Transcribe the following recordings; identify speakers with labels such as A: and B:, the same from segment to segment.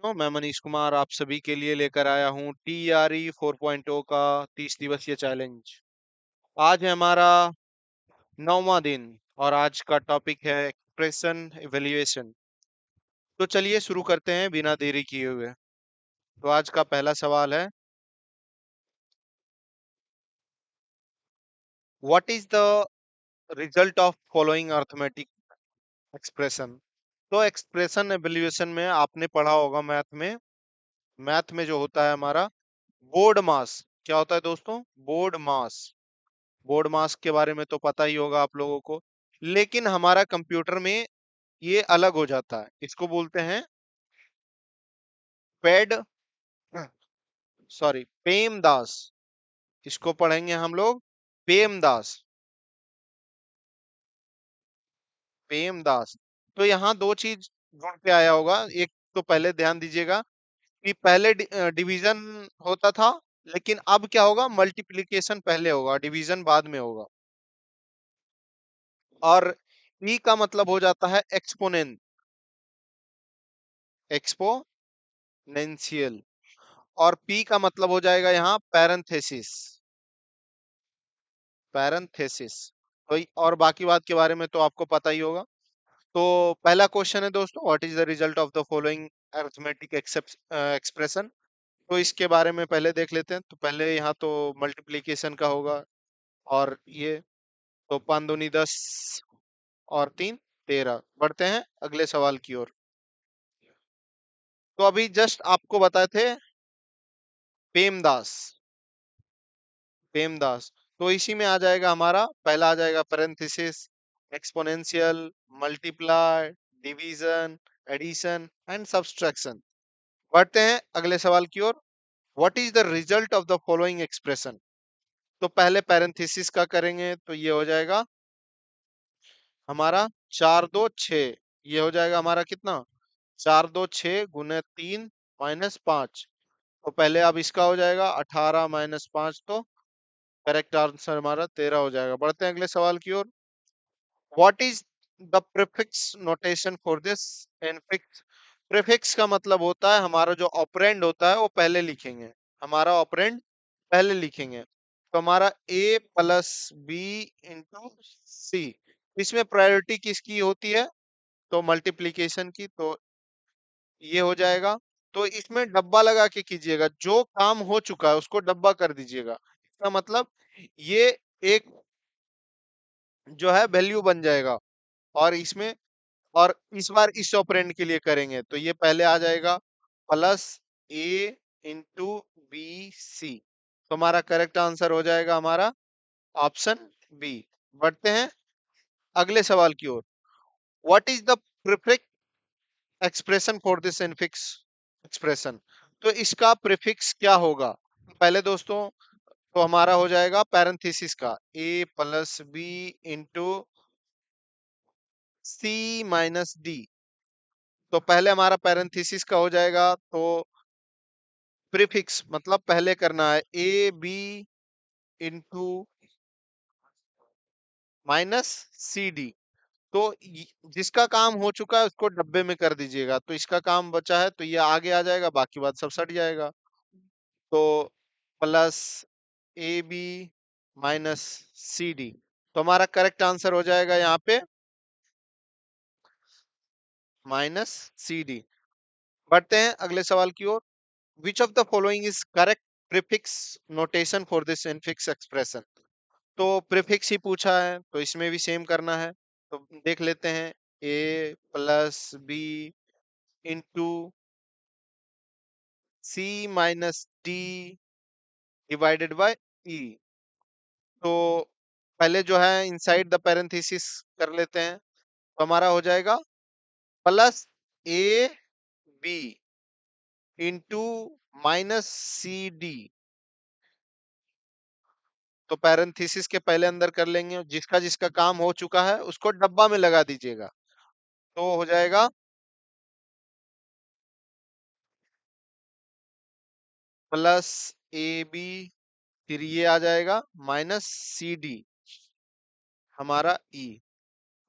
A: मैं मनीष कुमार आप सभी के लिए लेकर आया हूँ TRE 4.0 का 30 दिवसीय चैलेंज। आज है हमारा 9वां दिन और आज का टॉपिक है एक्सप्रेशन इवेल्युएशन। तो चलिए शुरू करते हैं बिना देरी किए हुए। तो आज का पहला सवाल है, what is the result of following arithmetic expression. तो एक्सप्रेशन इवेल्युएशन में आपने पढ़ा होगा मैथ में जो होता है हमारा बोर्ड मास। क्या होता है दोस्तों? बोर्ड मास। बोर्ड मास्क के बारे में तो पता ही होगा आप लोगों को, लेकिन हमारा कंप्यूटर में ये अलग हो जाता है। इसको बोलते हैं पेड सॉरी पेमदास। इसको पढ़ेंगे हम लोग पेमदास। पेमदास। तो यहाँ दो चीज जुड़ के आया होगा। एक तो पहले ध्यान दीजिएगा कि पहले डिवीजन होता था, लेकिन अब क्या होगा, मल्टीप्लिकेशन पहले होगा, डिवीजन बाद में होगा। और ई का मतलब हो जाता है एक्सपोनेंशियल। और पी का मतलब हो जाएगा यहाँ पैरेंथेसिस। तो और बाकी बात के बारे में तो आपको पता ही होगा। तो पहला क्वेश्चन है दोस्तों, what is the result of the following arithmetic expression. तो इसके बारे में पहले देख लेते हैं। तो पहले यहाँ तो मल्टीप्लिकेशन का होगा, और ये तो 5 दूनी 10 और 3 13। बढ़ते हैं अगले सवाल की ओर। तो अभी जस्ट आपको बताए थे पेमदास। पेमदास। तो इसी में आ जाएगा हमारा पहला, आ जाएगा parenthesis, exponential, multiply, division, addition and subtraction. बढ़ते हैं अगले सवाल की ओर। What is the result of the following expression. तो पहले पैरेंथेसिस का करेंगे तो ये हो जाएगा हमारा 4 2 6। ये हो जाएगा हमारा कितना, 4 2 6 गुने 3 - 5। तो पहले अब इसका हो जाएगा 18 - 5, तो करेक्ट आंसर हमारा 13 हो जाएगा। बढ़ते हैं अगले सवाल की ओर। What is the prefix notation for this infix. प्रीफिक्स का मतलब होता है हमारा जो ऑपरेंड होता है वो पहले लिखेंगे। हमारा ऑपरेंड पहले लिखेंगे। तो हमारा a प्लस बी इंटू सी, इसमें प्रायोरिटी किसकी होती है, तो मल्टीप्लीकेशन की। तो ये हो जाएगा। तो इसमें डब्बा लगा के कीजिएगा, जो काम हो चुका है उसको डब्बा कर दीजिएगा। इसका मतलब ये एक जो है वैल्यू बन जाएगा। और इसमें, और इस बार इस ऑपरेंड के लिए करेंगे तो ये पहले आ जाएगा प्लस ए इंटू बी सी। तो हमारा करेक्ट आंसर हो जाएगा हमारा ऑप्शन बी। बढ़ते हैं अगले सवाल की ओर। What is the prefix expression for this infix expression. तो इसका प्रीफिक्स क्या होगा। पहले दोस्तों तो हमारा हो जाएगा पैरेंथेसिस का a plus B into C minus D. तो पहले हमारा पैरेंथेसिस का हो जाएगा, तो प्रीफिक्स मतलब पहले करना है A B into minus C D. तो जिसका काम हो चुका है उसको डब्बे में कर दीजिएगा। तो इसका काम बचा है तो ये आगे आ जाएगा, बाकी बात सब सट जाएगा। तो plus A B minus C D. तो हमारा करेक्ट आंसर हो जाएगा यहाँ पे माइनस सी डी। बढ़ते हैं अगले सवाल की ओर। Which of the following is correct prefix notation for this infix expression. तो प्रीफिक्स ही पूछा है तो इसमें भी सेम करना है। तो देख लेते हैं a plus B into C minus d divided by e. तो पहले जो है इनसाइड द पैरेंथेसिस कर लेते हैं। तो हमारा हो जाएगा प्लस ए बी इंटू माइनस सी डी। तो पैरेंथेसिस के पहले अंदर कर लेंगे, जिसका जिसका काम हो चुका है उसको डब्बा में लगा दीजिएगा। तो हो जाएगा प्लस ए बी, फिर ये आ जाएगा माइनस सी डी हमारा ई।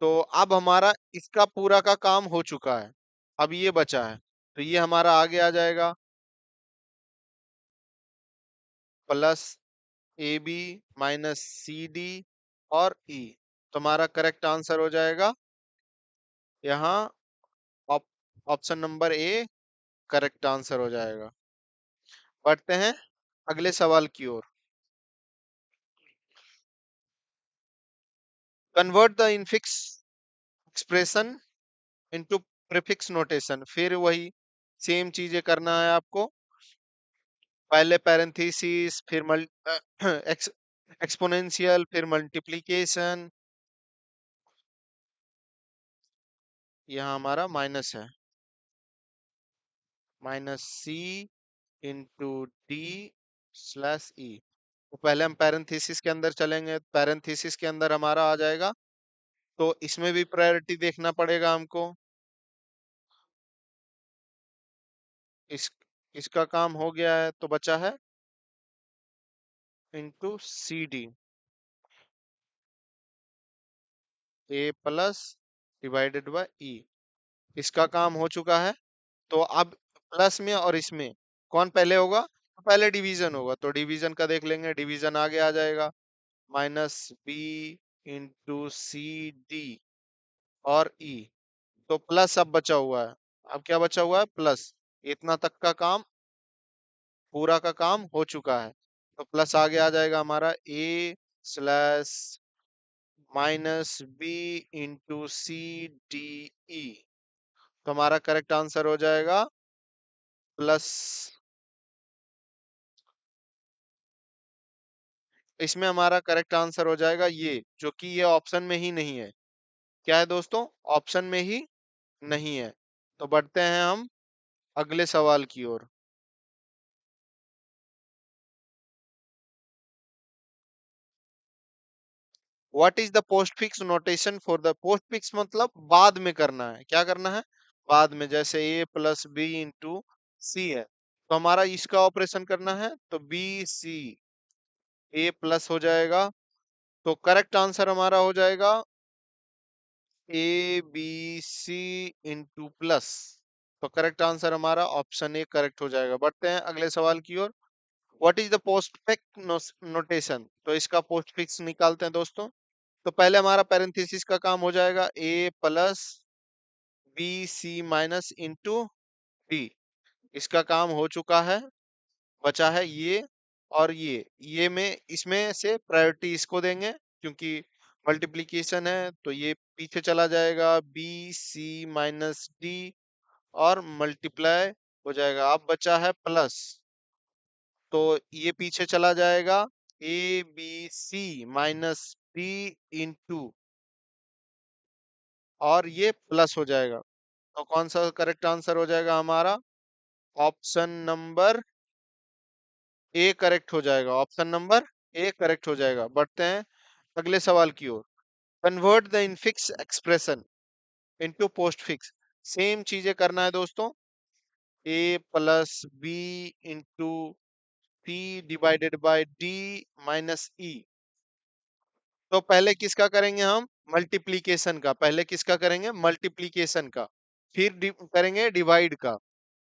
A: तो अब हमारा इसका पूरा का काम हो चुका है, अब ये बचा है। तो ये हमारा आगे आ जाएगा plus A B minus C D और ई। तो हमारा करेक्ट आंसर हो जाएगा यहाँ option number A correct answer हो जाएगा। बढ़ते हैं अगले सवाल की ओर। Convert the infix expression into prefix notation. फिर वही सेम चीजें करना है आपको। पहले पैरेंथेसिस, फिर एक्सपोनेंशियल, फिर मल्टीप्लिकेशन। यहाँ हमारा माइनस है, माइनस सी इंटू डी स्लैश ई। तो पहले हम पैरेंथेसिस के अंदर चलेंगे। पैरेंथेसिस के अंदर हमारा आ जाएगा, तो इसमें भी प्रायोरिटी देखना पड़ेगा हमको। इस इसका काम हो गया है, तो बचा है into C d, a plus divided by e. इसका काम हो चुका है। तो अब प्लस में और इसमें कौन पहले होगा? तो पहले डिवीजन होगा, तो डिवीजन का देख लेंगे। डिवीजन आगे आ जाएगा, minus B into C D और ई। तो प्लस अब बचा हुआ है। अब क्या बचा हुआ है? प्लस। इतना तक का काम, पूरा का काम हो चुका है। तो प्लस आगे आ जाएगा हमारा A slash minus B into C D E. तो हमारा करेक्ट आंसर हो जाएगा प्लस। इसमें हमारा करेक्ट आंसर हो जाएगा ये, जो कि ये ऑप्शन में ही नहीं है। क्या है दोस्तों? ऑप्शन में ही नहीं है। तो बढ़ते हैं हम अगले सवाल की ओर। What is the postfix notation for the postfix? मतलब बाद में करना है। क्या करना है? बाद में। जैसे ए प्लस बी इंटू सी है, तो हमारा इसका ऑपरेशन करना है, तो बी सी ए प्लस हो जाएगा। तो करेक्ट आंसर हमारा हो जाएगा A B C into plus. तो करेक्ट आंसर हमारा ऑप्शन ए करेक्ट हो जाएगा। बढ़ते हैं अगले सवाल की ओर। What is the postfix notation? तो इसका पोस्टफिक्स निकालते हैं दोस्तों। तो पहले हमारा पैरेंथेसिस का काम हो जाएगा, a plus b C minus into d. इसका काम हो चुका है। बचा है ये और ये में इसमें से प्रायोरिटी इसको देंगे, क्योंकि मल्टीप्लिकेशन है। तो ये पीछे चला जाएगा, बी सी माइनस डी और मल्टीप्लाई हो जाएगा। अब बचा है प्लस, तो ये पीछे चला जाएगा, A B C minus D into, और ये प्लस हो जाएगा। तो कौन सा करेक्ट आंसर हो जाएगा हमारा? ऑप्शन नंबर ए करेक्ट हो जाएगा। ऑप्शन नंबर ए करेक्ट हो जाएगा। बढ़ते हैं अगले सवाल की ओर। Convert the infix expression into postfix. Same चीजें करना है दोस्तों। A plus B into c divided by d minus e. तो पहले किसका करेंगे हम? मल्टीप्लीकेशन का। पहले किसका करेंगे? मल्टीप्लीकेशन का। फिर करेंगे डिवाइड का।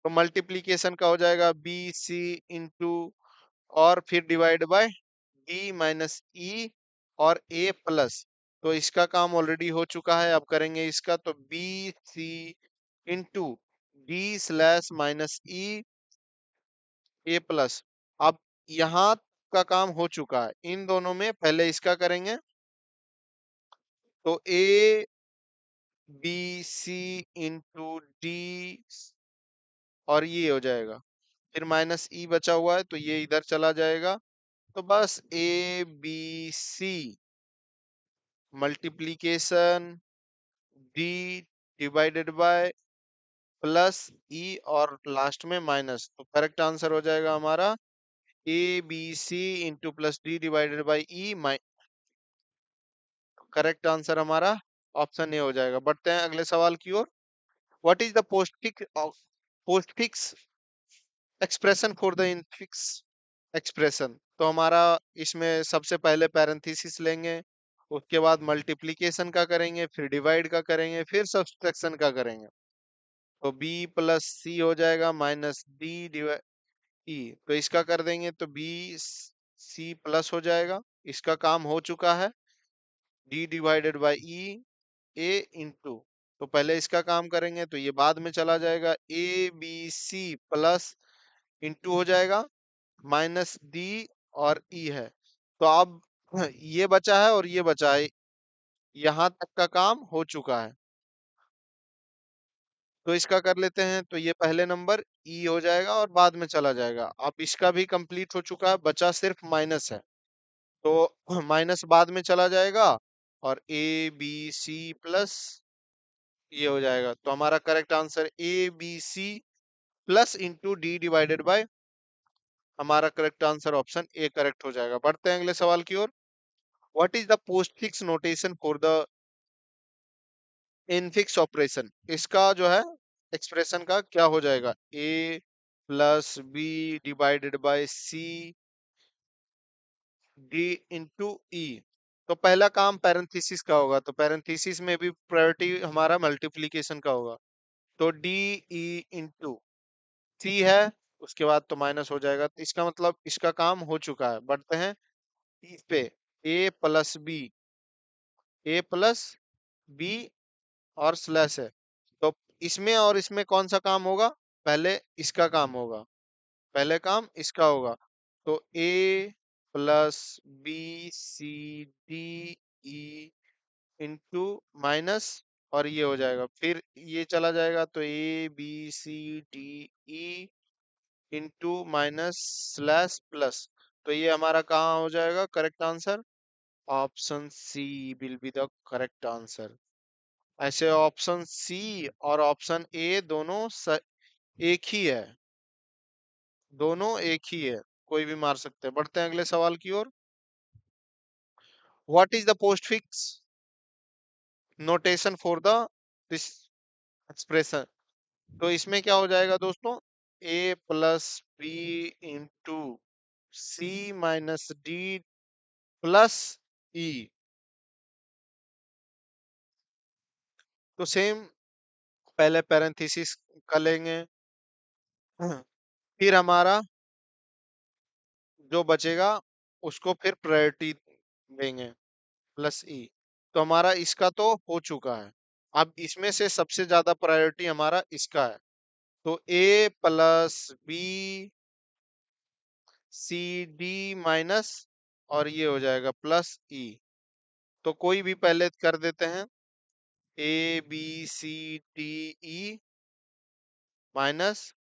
A: तो मल्टीप्लीकेशन का हो जाएगा बी सी इंटू, और फिर डिवाइड बाय डी माइनस ई और ए प्लस। तो इसका काम ऑलरेडी हो चुका है। अब करेंगे इसका, तो b C into d slash minus e a plus. अब यहाँ का काम हो चुका है। इन दोनों में पहले इसका करेंगे, तो A B C into D और ये हो जाएगा। फिर माइनस ई बचा हुआ है, तो ये इधर चला जाएगा। तो बस a B c multiplication d divided by plus e और लास्ट में माइनस। तो करेक्ट आंसर हो जाएगा हमारा a B C into plus d divided by e. Correct answer हमारा ऑप्शन ए हो जाएगा। बढ़ते हैं अगले सवाल की ओर। What is the postfix expression for the infix expression? तो हमारा इसमें सबसे पहले पैरेंथेसिस लेंगे, उसके बाद मल्टीप्लिकेशन का करेंगे, फिर डिवाइड का करेंगे, फिर सब्सट्रैक्शन का करेंगे। तो बी प्लस सी हो जाएगा माइनस डी डिवाइड ई। तो इसका कर देंगे तो बी सी प्लस हो जाएगा, इसका काम हो चुका है। D divided by E A into, तो पहले इसका काम करेंगे तो ये बाद में चला जाएगा, A B C plus into हो जाएगा माइनस डी और ई है। तो अब ये बचा है और ये बचा है, यहां तक का काम हो चुका है। तो इसका कर लेते हैं, तो ये पहले नंबर ई हो जाएगा और बाद में चला जाएगा। अब इसका भी कंप्लीट हो चुका है, बचा सिर्फ माइनस है। तो माइनस बाद में चला जाएगा और ए बी सी प्लस ये हो जाएगा। तो हमारा correct answer a B C plus into d divided by, हमारा correct answer option A correct हो जाएगा। बढ़ते हैं अगले सवाल की ओर। What is the postfix notation for the infix operation? इसका जो है एक्सप्रेशन का क्या हो जाएगा, a plus b divided by c d into e. तो पहला काम पैरेंथेसिस का होगा, तो पैरेंथेसिस में भी प्रायोरिटी हमारा मल्टीप्लिकेशन का होगा। तो डी ई इंटू सी है, उसके बाद तो माइनस हो जाएगा। तो इसका मतलब इसका काम हो चुका है। बढ़ते हैं इस पे, ए प्लस बी, ए प्लस बी और स्लैश है। तो इसमें और इसमें कौन सा काम होगा, पहले इसका काम होगा, पहले काम इसका होगा। तो a plus b C D e into minus और ये हो जाएगा, फिर ये चला जाएगा तो A B C D e into minus slash plus. तो ये हमारा कहाँ हो जाएगा correct answer, option C will be the correct answer. ऐसे ऑप्शन सी और ऑप्शन ए दोनों एक ही है, दोनों एक ही है, कोई भी मार सकते हैं। बढ़ते हैं अगले सवाल की ओर। What is the postfix notation for the this expression? तो इसमें क्या हो जाएगा दोस्तों, a plus B into C minus d plus e. तो सेम पहले पैरेंथेसिस कर लेंगे, फिर हमारा जो बचेगा उसको फिर प्रायोरिटी देंगे प्लस ई। तो हमारा इसका तो हो चुका है, अब इसमें से सबसे ज्यादा प्रायोरिटी हमारा इसका है। तो a plus b C d minus और ये हो जाएगा प्लस ई। तो कोई भी पहले कर देते हैं, A B C D E minus,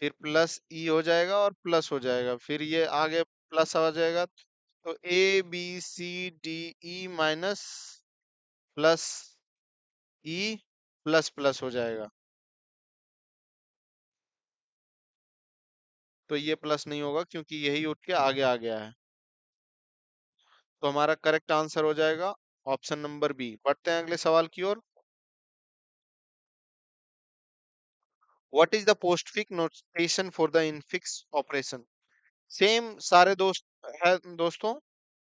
A: फिर प्लस ई हो जाएगा और प्लस हो जाएगा, फिर ये आगे प्लस आ जाएगा। तो A B C D E minus plus E plus plus हो जाएगा। तो ये प्लस नहीं होगा क्योंकि यही उठ के आगे आ गया है। तो हमारा करेक्ट आंसर हो जाएगा ऑप्शन नंबर बी। बढ़ते हैं अगले सवाल की ओर। What is the postfix notation for the infix operation? Same सारे दोस्त है दोस्तों,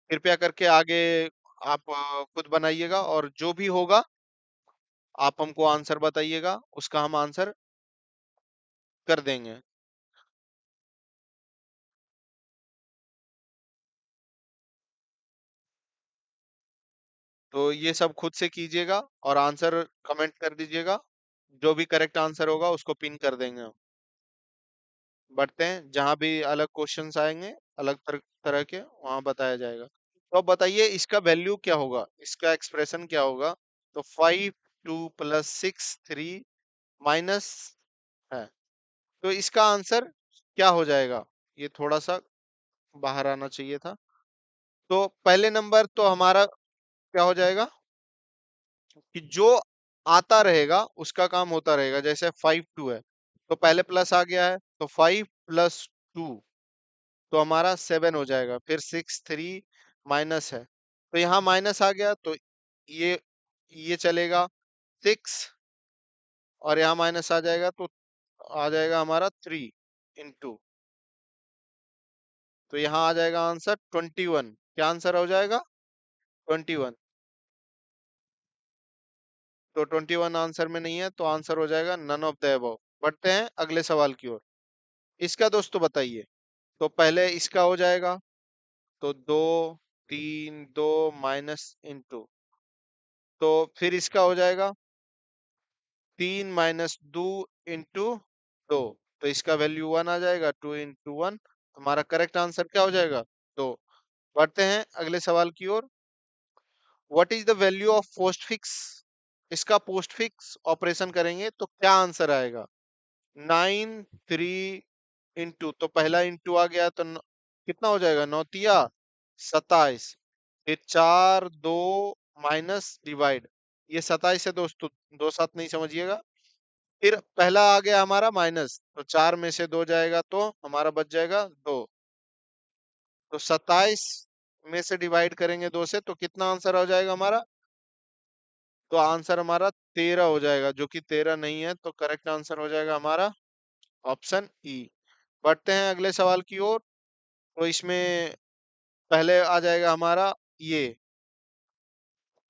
A: कृपया करके आगे आप खुद बनाइएगा और जो भी होगा आप हमको आंसर बताइएगा, उसका हम आंसर कर देंगे। तो ये सब खुद से कीजिएगा और आंसर कमेंट कर दीजिएगा, जो भी करेक्ट आंसर होगा उसको पिन कर देंगे हम। बढ़ते हैं, जहां भी अलग क्वेश्चंस आएंगे अलग तरह के वहां बताया जाएगा। तो अब बताइए इसका वैल्यू क्या होगा, इसका एक्सप्रेशन क्या होगा? तो 5 2 + 6 3 माइनस है। तो इसका आंसर क्या हो जाएगा, ये थोड़ा सा बाहर आना चाहिए था। तो पहले नंबर तो हमारा क्या हो जाएगा कि जो आता रहेगा उसका काम होता रहेगा। जैसे 5 2 है तो पहले प्लस आ गया है, तो 5 + 2 तो हमारा 7 हो जाएगा। फिर 6 3 माइनस है, तो यहाँ माइनस आ गया तो ये चलेगा 6 और यहाँ माइनस आ जाएगा तो आ जाएगा हमारा 3 × तो यहाँ आ जाएगा आंसर 21। क्या आंसर हो जाएगा 21। तो 21 आंसर में नहीं है, तो आंसर हो जाएगा नन ऑफ द अबव। बढ़ते हैं अगले सवाल की ओर। इसका दोस्तों बताइए। तो पहले इसका हो जाएगा, तो 2 3 2 माइनस इंटू, तो फिर इसका हो जाएगा 3 माइनस 2 इंटू 2, तो इसका वैल्यू 1 आ जाएगा। 2 इंटू 1, हमारा करेक्ट आंसर क्या हो जाएगा? 2। बढ़ते हैं अगले सवाल की ओर। What is the value of postfix? इसका पोस्ट फिक्स ऑपरेशन करेंगे तो क्या आंसर आएगा? 9 3 इंटू, तो पहला इंटू आ गया तो कितना हो जाएगा? 9 तिया 27। फिर 4 2 माइनस डिवाइड, ये 27 है दोस्तों, दो साथ नहीं समझिएगा। फिर पहला आ गया हमारा माइनस, तो 4 में से 2 जाएगा तो हमारा बच जाएगा 2। तो 27 में से डिवाइड करेंगे 2 से, तो कितना आंसर हो जाएगा हमारा? तो आंसर हमारा 13 हो जाएगा, जो कि 13 नहीं है। तो करेक्ट आंसर हो जाएगा हमारा ऑप्शन ई। बढ़ते हैं अगले सवाल की ओर। तो इसमें पहले आ जाएगा हमारा ये,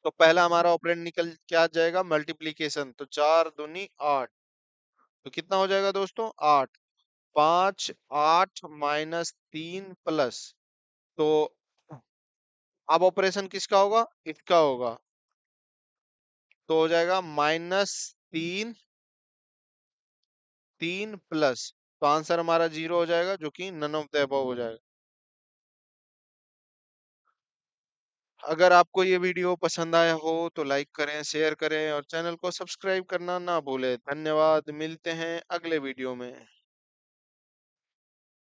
A: तो पहला हमारा ऑपरेंड निकल क्या आ जाएगा? मल्टीप्लीकेशन। तो 4 दूनी 8, तो कितना हो जाएगा दोस्तों? 8। 5 8 माइनस 3 प्लस, तो अब ऑपरेशन किसका होगा? इसका होगा। तो हो जाएगा -3 3 प्लस, तो आंसर हमारा 0 हो जाएगा, जो कि नन ऑफ द अबव हो जाएगा। अगर आपको ये वीडियो पसंद आया हो तो लाइक करें, शेयर करें और चैनल को सब्सक्राइब करना ना भूलें। धन्यवाद, मिलते हैं अगले वीडियो में।